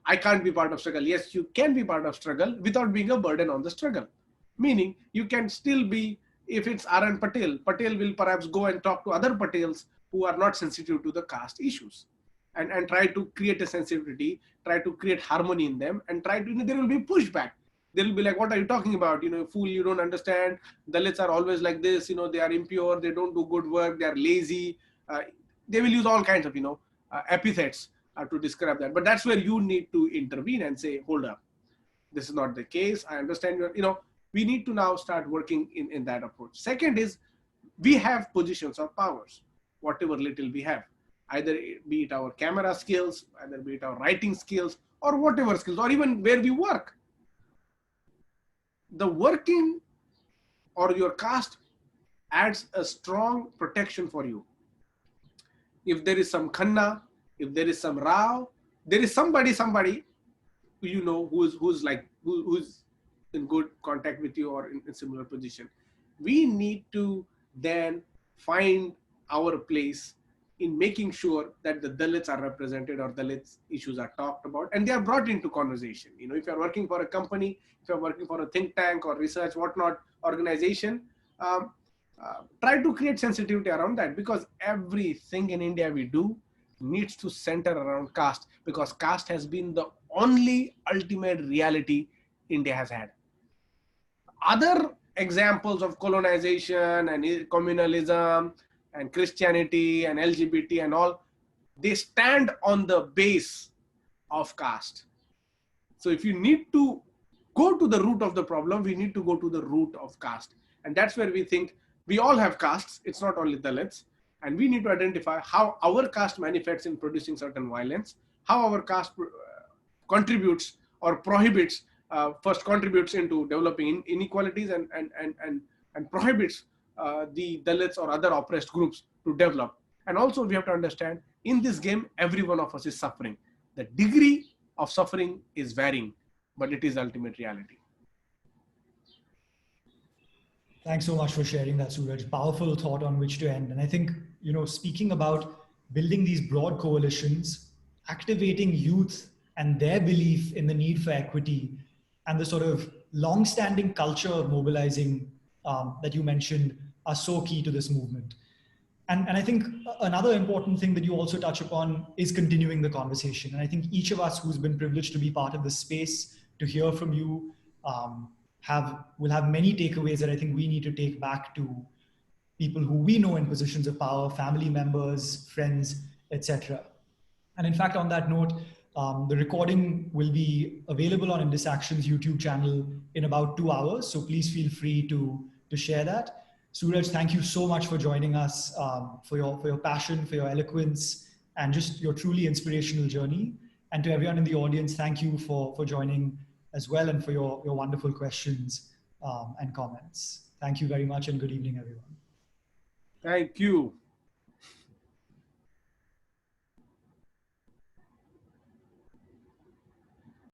I can't be part of struggle. Yes, you can be part of struggle without being a burden on the struggle. Meaning you can still be If it's R.N. Patel, Patel will perhaps go and talk to other Patels who are not sensitive to the caste issues, and try to create a sensitivity, try to create harmony in them, and try to, there will be pushback. They'll be like, what are you talking about? Fool, you don't understand. Dalits are always like this, they are impure, they don't do good work, they are lazy. They will use all kinds of, epithets to describe that. But that's where you need to intervene and say, hold up, this is not the case. I understand we need to now start working in that approach. Second is, we have positions of powers, whatever little we have, either be it our camera skills, either be it our writing skills, or whatever skills, or even where we work. The working or your caste adds a strong protection for you. If there is some khanna, if there is some rao, there is somebody who's in good contact with you or in similar position. We need to then find our place in making sure that the Dalits are represented, or Dalits issues are talked about, and they are brought into conversation. If you're working for a company, if you're working for a think tank or research, whatnot, organization, try to create sensitivity around that, because everything in India we do needs to center around caste, because caste has been the only ultimate reality India has had. Other examples of colonization and communalism and Christianity and LGBT and all, they stand on the base of caste. So if you need to go to the root of the problem, we need to go to the root of caste. And that's where we think we all have castes. It's not only Dalits. And we need to identify how our caste manifests in producing certain violence, how our caste contributes or prohibits, first contributes into developing inequalities and prohibits the Dalits or other oppressed groups to develop. And also we have to understand, in this game, every one of us is suffering. The degree of suffering is varying, but it is ultimate reality. Thanks so much for sharing that, Suraj. Powerful thought on which to end. And I think, speaking about building these broad coalitions, activating youth and their belief in the need for equity, and the sort of long-standing culture of mobilizing that you mentioned are so key to this movement. And I think another important thing that you also touch upon is continuing the conversation. And I think each of us who's been privileged to be part of this space, to hear from you, will have many takeaways that I think we need to take back to people who we know in positions of power, family members, friends, etc. And in fact, on that note, the recording will be available on Indus Action's YouTube channel in about 2 hours. So please feel free to share that. Suraj, thank you so much for joining us, for your passion, for your eloquence, and just your truly inspirational journey. And to everyone in the audience, thank you for joining as well, and for your wonderful questions and comments. Thank you very much, and good evening, everyone. Thank you.